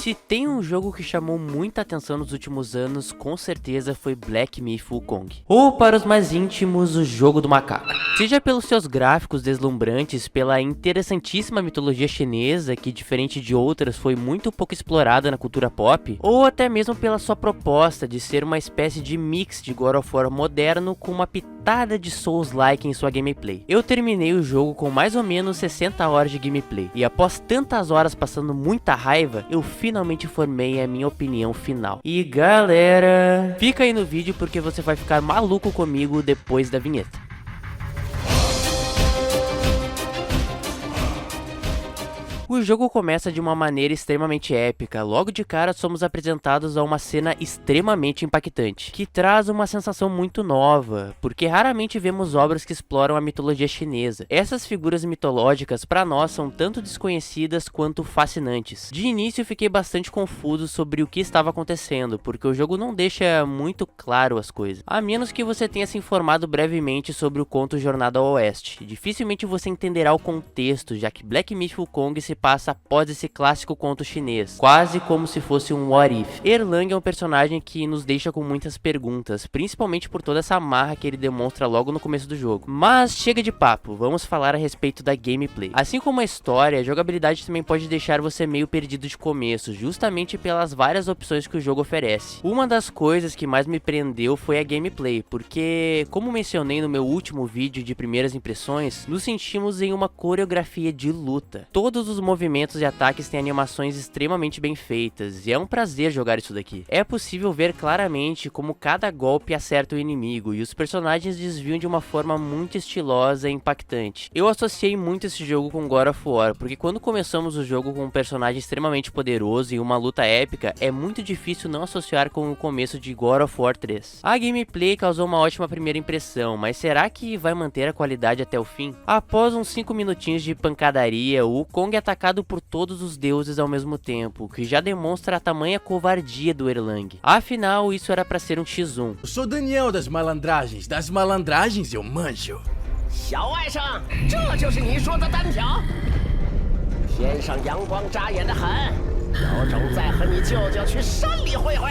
Se tem um jogo que chamou muita atenção nos últimos anos, com certeza foi Black Myth: Wukong. Ou para os mais íntimos, o jogo do macaco. Seja pelos seus gráficos deslumbrantes, pela interessantíssima mitologia chinesa, que diferente de outras foi muito pouco explorada na cultura pop, ou até mesmo pela sua proposta de ser uma espécie de mix de God of War moderno com uma pitada de Souls-like em sua gameplay. Eu terminei o jogo com mais ou menos 60 horas de gameplay, e após tantas horas passando muita raiva, eu finalmente formei a minha opinião final. E galera, fica aí no vídeo porque você vai ficar maluco comigo depois da vinheta. O jogo começa de uma maneira extremamente épica. Logo de cara somos apresentados a uma cena extremamente impactante, que traz uma sensação muito nova, porque raramente vemos obras que exploram a mitologia chinesa. Essas figuras mitológicas para nós são tanto desconhecidas quanto fascinantes. De início fiquei bastante confuso sobre o que estava acontecendo, porque o jogo não deixa muito claro as coisas, a menos que você tenha se informado brevemente sobre o conto Jornada ao Oeste. Dificilmente você entenderá o contexto, já que Black Myth: Wukong se passa após esse clássico conto chinês, quase como se fosse um what if. Erlang é um personagem que nos deixa com muitas perguntas, principalmente por toda essa marra que ele demonstra logo no começo do jogo. Mas chega de papo, vamos falar a respeito da gameplay. Assim como a história, a jogabilidade também pode deixar você meio perdido de começo, justamente pelas várias opções que o jogo oferece. Uma das coisas que mais me prendeu foi a gameplay, porque, como mencionei no meu último vídeo de primeiras impressões, nos sentimos em uma coreografia de luta. Todos os movimentos e ataques têm animações extremamente bem feitas, e é um prazer jogar isso daqui. É possível ver claramente como cada golpe acerta o inimigo, e os personagens desviam de uma forma muito estilosa e impactante. Eu associei muito esse jogo com God of War, porque quando começamos o jogo com um personagem extremamente poderoso e uma luta épica, é muito difícil não associar com o começo de God of War 3. A gameplay causou uma ótima primeira impressão, mas será que vai manter a qualidade até o fim? Após uns 5 minutinhos de pancadaria, o Wukong atacado por todos os deuses ao mesmo tempo, que já demonstra a tamanha covardia do Erlang. Afinal, isso era pra ser um X1. Eu sou Daniel das malandragens eu manjo. 小外甥，这就是你说的单挑？天上阳光扎眼的很，有种再和你舅舅去山里会会。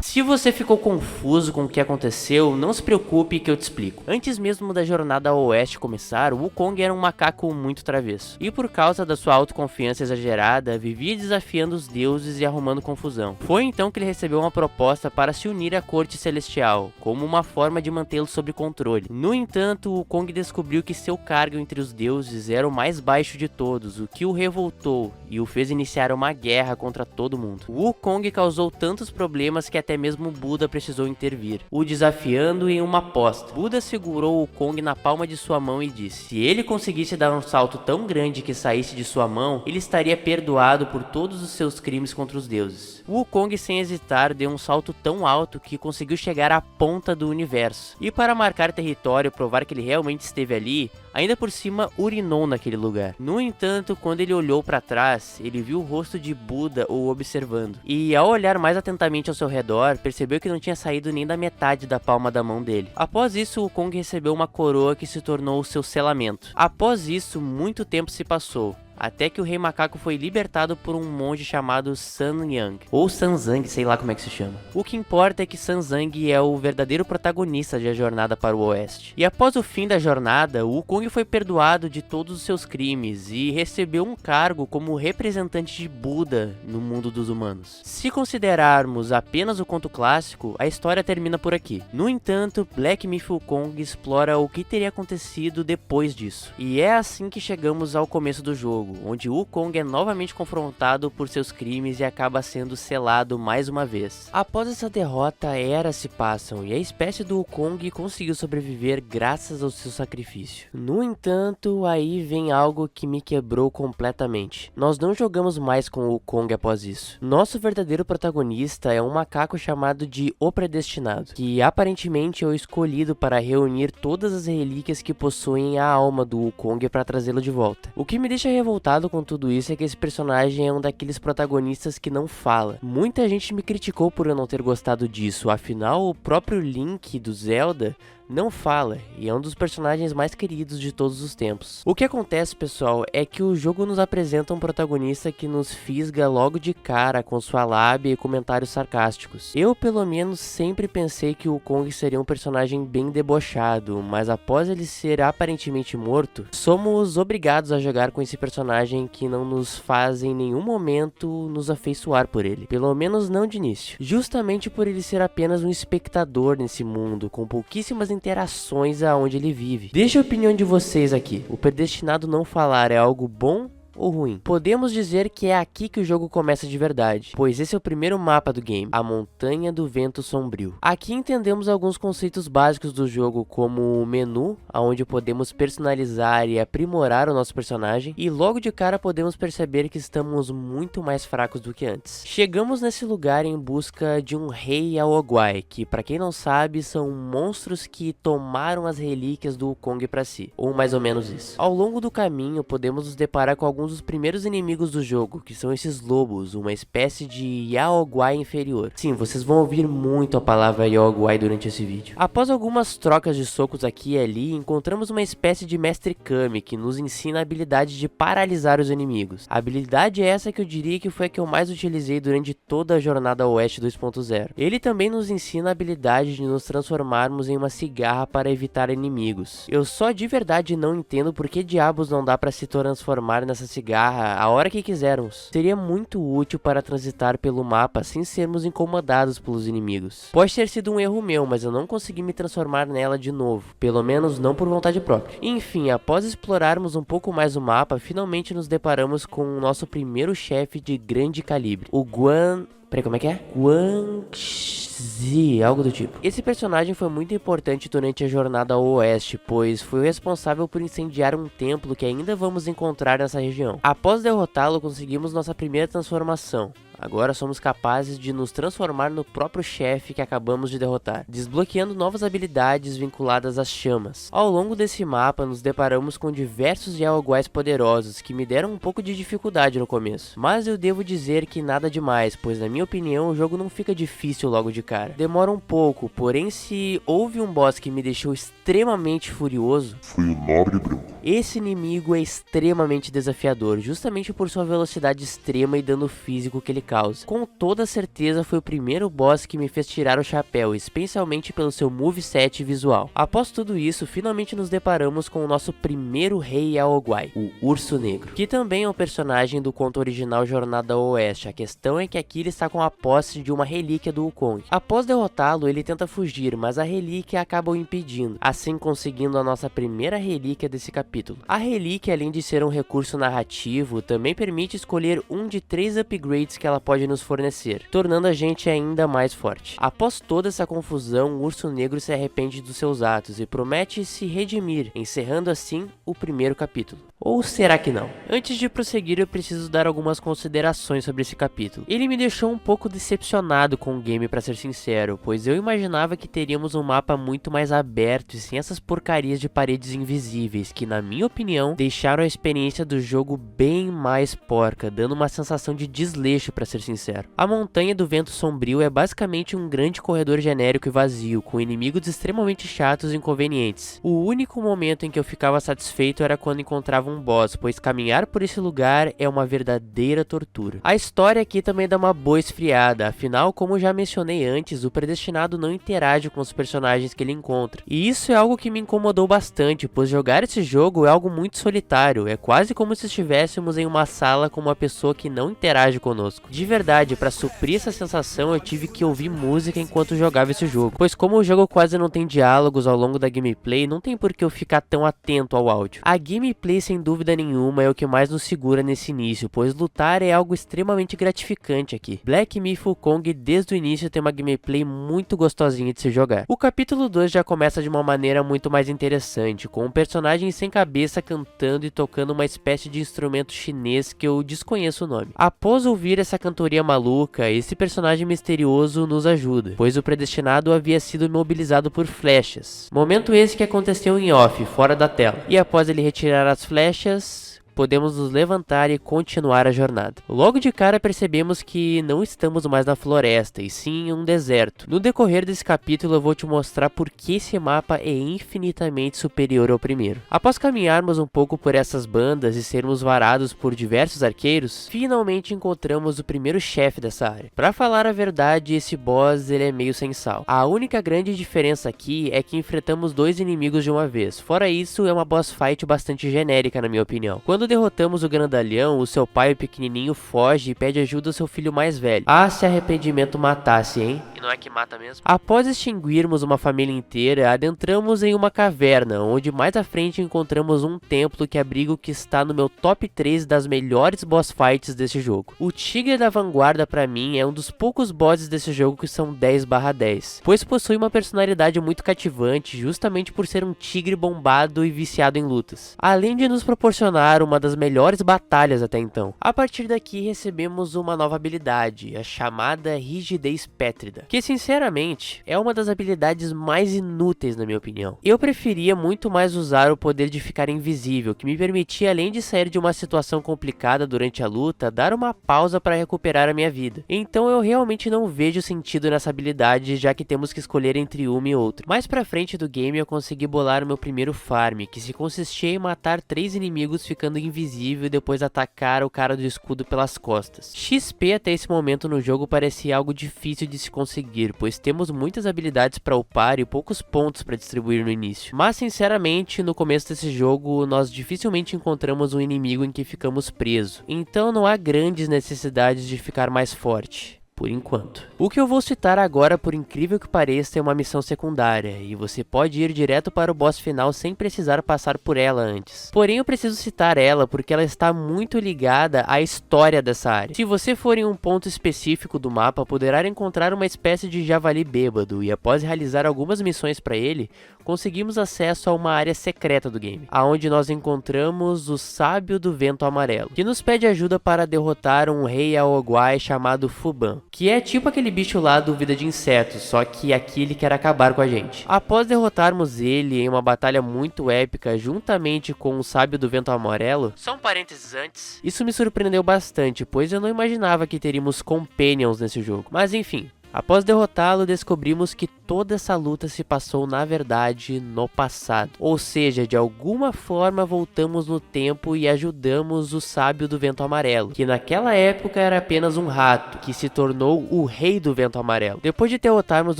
Se você ficou confuso com o que aconteceu, não se preocupe que eu te explico. Antes mesmo da jornada ao oeste começar, o Wukong era um macaco muito travesso, e por causa da sua autoconfiança exagerada, vivia desafiando os deuses e arrumando confusão. Foi então que ele recebeu uma proposta para se unir à corte celestial, como uma forma de mantê-lo sob controle. No entanto, o Wukong descobriu que seu cargo entre os deuses era o mais baixo de todos, o que o revoltou e o fez iniciar uma guerra contra todo mundo. O Wukong causou tantos problemas que até mesmo Buda precisou intervir, o desafiando em uma aposta. Buda segurou o Wukong na palma de sua mão e disse: se ele conseguisse dar um salto tão grande que saísse de sua mão, ele estaria perdoado por todos os seus crimes contra os deuses. O Wukong, sem hesitar, deu um salto tão alto que conseguiu chegar à ponta do universo. E para marcar território e provar que ele realmente esteve ali, ainda por cima urinou naquele lugar. No entanto, quando ele olhou para trás, ele viu o rosto de Buda o observando. E ao olhar mais atentamente ao seu redor, percebeu que não tinha saído nem da metade da palma da mão dele. Após isso, o Wukong recebeu uma coroa que se tornou o seu selamento. Após isso, muito tempo se passou, até que o Rei Macaco foi libertado por um monge chamado Sun Yang, ou Sanzang, sei lá como é que se chama. O que importa é que Sanzang é o verdadeiro protagonista da jornada para o oeste. E após o fim da jornada, o Wukong foi perdoado de todos os seus crimes e recebeu um cargo como representante de Buda no mundo dos humanos. Se considerarmos apenas o conto clássico, a história termina por aqui. No entanto, Black Myth: Wukong explora o que teria acontecido depois disso. E é assim que chegamos ao começo do jogo, onde Wukong é novamente confrontado por seus crimes e acaba sendo selado mais uma vez. Após essa derrota, eras se passam e a espécie do Wukong conseguiu sobreviver graças ao seu sacrifício. No entanto, aí vem algo que me quebrou completamente. Nós não jogamos mais com o Wukong após isso. Nosso verdadeiro protagonista é um macaco chamado de O Predestinado, que aparentemente é o escolhido para reunir todas as relíquias que possuem a alma do Wukong para trazê-lo de volta. O que me deixa revoltado revoltado com tudo isso é que esse personagem é um daqueles protagonistas que não fala. Muita gente me criticou por eu não ter gostado disso, afinal o próprio Link do Zelda não fala, e é um dos personagens mais queridos de todos os tempos. O que acontece, pessoal, é que o jogo nos apresenta um protagonista que nos fisga logo de cara com sua lábia e comentários sarcásticos. Eu, pelo menos, sempre pensei que o Kong seria um personagem bem debochado, mas após ele ser aparentemente morto, somos obrigados a jogar com esse personagem que não nos faz em nenhum momento nos afeiçoar por ele, pelo menos não de início, justamente por ele ser apenas um espectador nesse mundo, com pouquíssimas interações aonde ele vive. Deixa a opinião de vocês aqui. O predestinado não falar é algo bom ou ruim? Podemos dizer que é aqui que o jogo começa de verdade, pois esse é o primeiro mapa do game, a Montanha do Vento Sombrio. Aqui entendemos alguns conceitos básicos do jogo, como o menu, onde podemos personalizar e aprimorar o nosso personagem, e logo de cara podemos perceber que estamos muito mais fracos do que antes. Chegamos nesse lugar em busca de um rei Aoguai, que para quem não sabe são monstros que tomaram as relíquias do Kong para si, ou mais ou menos isso. Ao longo do caminho podemos nos deparar com alguns dos primeiros inimigos do jogo, que são esses lobos, uma espécie de Yaoguai inferior. Sim, vocês vão ouvir muito a palavra Yaoguai durante esse vídeo. Após algumas trocas de socos aqui e ali, encontramos uma espécie de Mestre Kami, que nos ensina a habilidade de paralisar os inimigos. A habilidade é essa que eu diria que foi a que eu mais utilizei durante toda a jornada Oeste 2.0. Ele também nos ensina a habilidade de nos transformarmos em uma cigarra para evitar inimigos. Eu só de verdade não entendo por que diabos não dá para se transformar nessa cigarra a hora que quisermos. Seria muito útil para transitar pelo mapa sem sermos incomodados pelos inimigos. Pode ter sido um erro meu, mas eu não consegui me transformar nela de novo, pelo menos não por vontade própria. Enfim, após explorarmos um pouco mais o mapa, finalmente nos deparamos com o nosso primeiro chefe de grande calibre, o Guan... Peraí, como é que é? Guangxi, algo do tipo. Esse personagem foi muito importante durante a jornada ao oeste, pois foi o responsável por incendiar um templo que ainda vamos encontrar nessa região. Após derrotá-lo, conseguimos nossa primeira transformação. Agora somos capazes de nos transformar no próprio chefe que acabamos de derrotar, desbloqueando novas habilidades vinculadas às chamas. Ao longo desse mapa, nos deparamos com diversos Yaoguais poderosos que me deram um pouco de dificuldade no começo. Mas eu devo dizer que nada demais, pois na minha opinião o jogo não fica difícil logo de cara. Demora um pouco, porém se houve um boss que me deixou extremamente furioso, foi o Nobre Branco. Esse inimigo é extremamente desafiador, justamente por sua velocidade extrema e dano físico que ele causa. Com toda certeza foi o primeiro boss que me fez tirar o chapéu, especialmente pelo seu moveset visual. Após tudo isso, finalmente nos deparamos com o nosso primeiro rei Aoguai, o Urso Negro, que também é um personagem do conto original Jornada ao Oeste. A questão é que aqui ele está com a posse de uma relíquia do Wukong. Após derrotá-lo, ele tenta fugir, mas a relíquia acaba o impedindo, assim conseguindo a nossa primeira relíquia desse capítulo. A relíquia, além de ser um recurso narrativo, também permite escolher um de 3 upgrades que ela pode nos fornecer, tornando a gente ainda mais forte. Após toda essa confusão, o Urso Negro se arrepende dos seus atos e promete se redimir, encerrando assim o primeiro capítulo. Ou será que não? Antes de prosseguir, eu preciso dar algumas considerações sobre esse capítulo. Ele me deixou um pouco decepcionado com o game, pra ser sincero, pois eu imaginava que teríamos um mapa muito mais aberto e sem essas porcarias de paredes invisíveis, que na minha opinião, deixaram a experiência do jogo bem mais porca, dando uma sensação de desleixo, pra ser sincero. A Montanha do Vento Sombrio é basicamente um grande corredor genérico e vazio, com inimigos extremamente chatos e inconvenientes. O único momento em que eu ficava satisfeito era quando encontrava um boss, pois caminhar por esse lugar é uma verdadeira tortura. A história aqui também dá uma boa esfriada, afinal, como já mencionei antes, o predestinado não interage com os personagens que ele encontra. E isso é algo que me incomodou bastante, pois jogar esse jogo é algo muito solitário, é quase como se estivéssemos em uma sala com uma pessoa que não interage conosco. De verdade, para suprir essa sensação eu tive que ouvir música enquanto jogava esse jogo, pois como o jogo quase não tem diálogos ao longo da gameplay, não tem por que eu ficar tão atento ao áudio. A gameplay sem dúvida nenhuma é o que mais nos segura nesse início, pois lutar é algo extremamente gratificante aqui. Black Myth Wukong desde o início tem uma gameplay muito gostosinha de se jogar. O capítulo 2 já começa de uma maneira muito mais interessante, com um personagem sem cabeça cantando e tocando uma espécie de instrumento chinês que eu desconheço o nome. Após ouvir essa cantoria maluca, esse personagem misterioso nos ajuda, pois o predestinado havia sido imobilizado por flechas. Momento esse que aconteceu em off, fora da tela. E após ele retirar as flechas, podemos nos levantar e continuar a jornada. Logo de cara percebemos que não estamos mais na floresta, e sim em um deserto. No decorrer desse capítulo eu vou te mostrar por que esse mapa é infinitamente superior ao primeiro. Após caminharmos um pouco por essas bandas e sermos varados por diversos arqueiros, finalmente encontramos o primeiro chefe dessa área. Pra falar a verdade, esse boss ele é meio sem sal. A única grande diferença aqui é que enfrentamos 2 inimigos de uma vez. Fora isso, é uma boss fight bastante genérica na minha opinião. Quando derrotamos o grandalhão, o seu pai, o pequenininho, foge e pede ajuda ao seu filho mais velho. Ah, se arrependimento matasse, hein? E não é que mata mesmo? Após extinguirmos uma família inteira, adentramos em uma caverna, onde mais à frente encontramos um templo que abriga o que está no meu top 3 das melhores boss fights desse jogo. O Tigre da Vanguarda pra mim é um dos poucos bosses desse jogo que são 10/10, pois possui uma personalidade muito cativante justamente por ser um tigre bombado e viciado em lutas, além de nos proporcionar uma das melhores batalhas até então. A partir daqui recebemos uma nova habilidade, a chamada Rigidez Pétrida, que sinceramente é uma das habilidades mais inúteis na minha opinião. Eu preferia muito mais usar o poder de ficar invisível, que me permitia, além de sair de uma situação complicada durante a luta, dar uma pausa para recuperar a minha vida. Então eu realmente não vejo sentido nessa habilidade, já que temos que escolher entre uma e outra. Mais pra frente do game eu consegui bolar o meu primeiro farm, que se consistia em matar 3 inimigos ficando invisível e depois atacar o cara do escudo pelas costas. XP até esse momento no jogo parecia algo difícil de se conseguir, pois temos muitas habilidades para upar e poucos pontos para distribuir no início. Mas sinceramente, no começo desse jogo nós dificilmente encontramos um inimigo em que ficamos presos, então não há grandes necessidades de ficar mais forte. Por enquanto. O que eu vou citar agora, por incrível que pareça, é uma missão secundária, e você pode ir direto para o boss final sem precisar passar por ela antes. Porém, eu preciso citar ela porque ela está muito ligada à história dessa área. Se você for em um ponto específico do mapa, poderá encontrar uma espécie de javali bêbado, e após realizar algumas missões para ele, conseguimos acesso a uma área secreta do game, aonde nós encontramos o Sábio do Vento Amarelo, que nos pede ajuda para derrotar um rei Aoguai chamado Fuban, que é tipo aquele bicho lá do Vida de Insetos, só que aqui ele quer acabar com a gente. Após derrotarmos ele em uma batalha muito épica juntamente com o Sábio do Vento Amarelo, só um parênteses antes, isso me surpreendeu bastante, pois eu não imaginava que teríamos companions nesse jogo. Mas enfim, após derrotá-lo, descobrimos que toda essa luta se passou na verdade no passado. Ou seja, de alguma forma voltamos no tempo e ajudamos o Sábio do Vento Amarelo, que naquela época era apenas um rato, que se tornou o Rei do Vento Amarelo. Depois de derrotarmos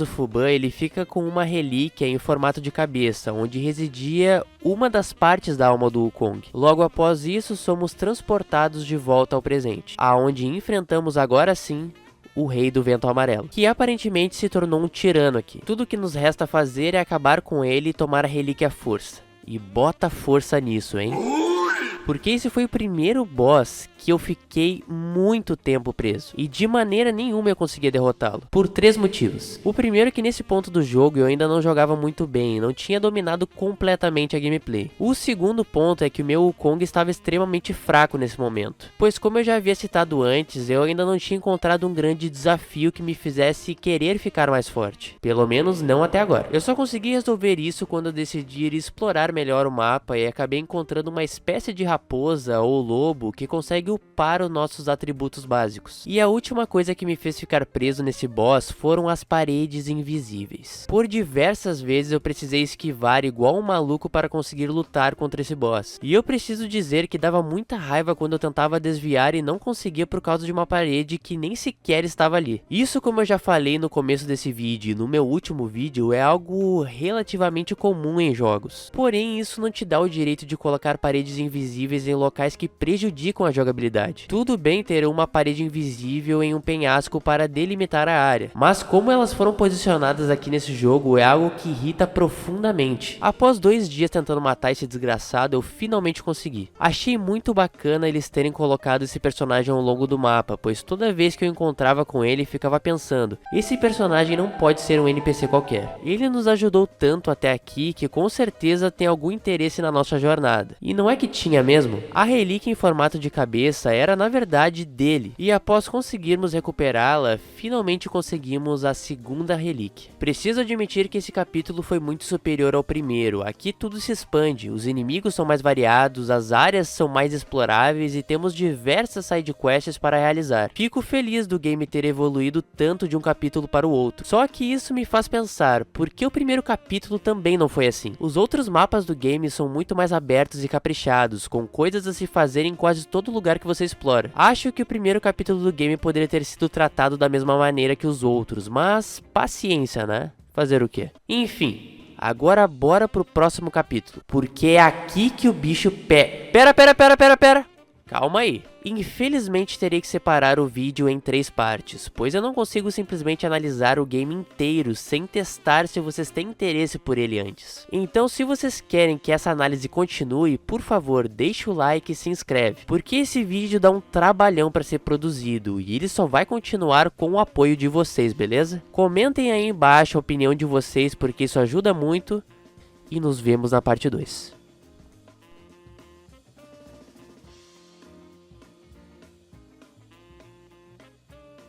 o Fuban, ele fica com uma relíquia em formato de cabeça, onde residia uma das partes da alma do Wukong. Logo após isso, somos transportados de volta ao presente, aonde enfrentamos agora sim o Rei do Vento Amarelo, que aparentemente se tornou um tirano aqui. Tudo o que nos resta fazer é acabar com ele e tomar a relíquia à força. E bota força nisso, hein? Porque esse foi o primeiro boss que eu fiquei muito tempo preso, e de maneira nenhuma eu conseguia derrotá-lo, por 3 motivos. O primeiro é que nesse ponto do jogo eu ainda não jogava muito bem, não tinha dominado completamente a gameplay. O segundo ponto é que o meu Wukong estava extremamente fraco nesse momento, pois como eu já havia citado antes, eu ainda não tinha encontrado um grande desafio que me fizesse querer ficar mais forte, pelo menos não até agora. Eu só consegui resolver isso quando eu decidi ir explorar melhor o mapa e acabei encontrando uma espécie de raposa ou lobo que consegue upar os nossos atributos básicos. E a última coisa que me fez ficar preso nesse boss foram as paredes invisíveis. Por diversas vezes eu precisei esquivar igual um maluco para conseguir lutar contra esse boss. E eu preciso dizer que dava muita raiva quando eu tentava desviar e não conseguia por causa de uma parede que nem sequer estava ali. Isso, como eu já falei no começo desse vídeo e no meu último vídeo, é algo relativamente comum em jogos. Porém, isso não te dá o direito de colocar paredes invisíveis em locais que prejudicam a jogabilidade. Tudo bem ter uma parede invisível em um penhasco para delimitar a área, mas como elas foram posicionadas aqui nesse jogo é algo que irrita profundamente. Após 2 dias tentando matar esse desgraçado, eu finalmente consegui. Achei muito bacana eles terem colocado esse personagem ao longo do mapa, pois toda vez que eu encontrava com ele, ficava pensando, esse personagem não pode ser um NPC qualquer. Ele nos ajudou tanto até aqui que com certeza tem algum interesse na nossa jornada. E não é que tinha mesmo? mesmo. A relíquia em formato de cabeça era na verdade dele, e após conseguirmos recuperá-la, finalmente conseguimos a segunda relíquia. Preciso admitir que esse capítulo foi muito superior ao primeiro. Aqui tudo se expande, os inimigos são mais variados, as áreas são mais exploráveis e temos diversas sidequests para realizar. Fico feliz do game ter evoluído tanto de um capítulo para o outro. Só que isso me faz pensar, por que o primeiro capítulo também não foi assim? Os outros mapas do game são muito mais abertos e caprichados, com coisas a se fazer em quase todo lugar que você explora. Acho que o primeiro capítulo do game poderia ter sido tratado da mesma maneira que os outros, mas paciência, né? Fazer o quê? Enfim, agora bora pro próximo capítulo, porque é aqui que o bicho Pera! Calma aí. Infelizmente terei que separar o vídeo em 3 partes, pois eu não consigo simplesmente analisar o game inteiro sem testar se vocês têm interesse por ele antes. Então, se vocês querem que essa análise continue, por favor, deixe o like e se inscreve, porque esse vídeo dá um trabalhão para ser produzido e ele só vai continuar com o apoio de vocês, beleza? Comentem aí embaixo a opinião de vocês, porque isso ajuda muito, e nos vemos na parte 2.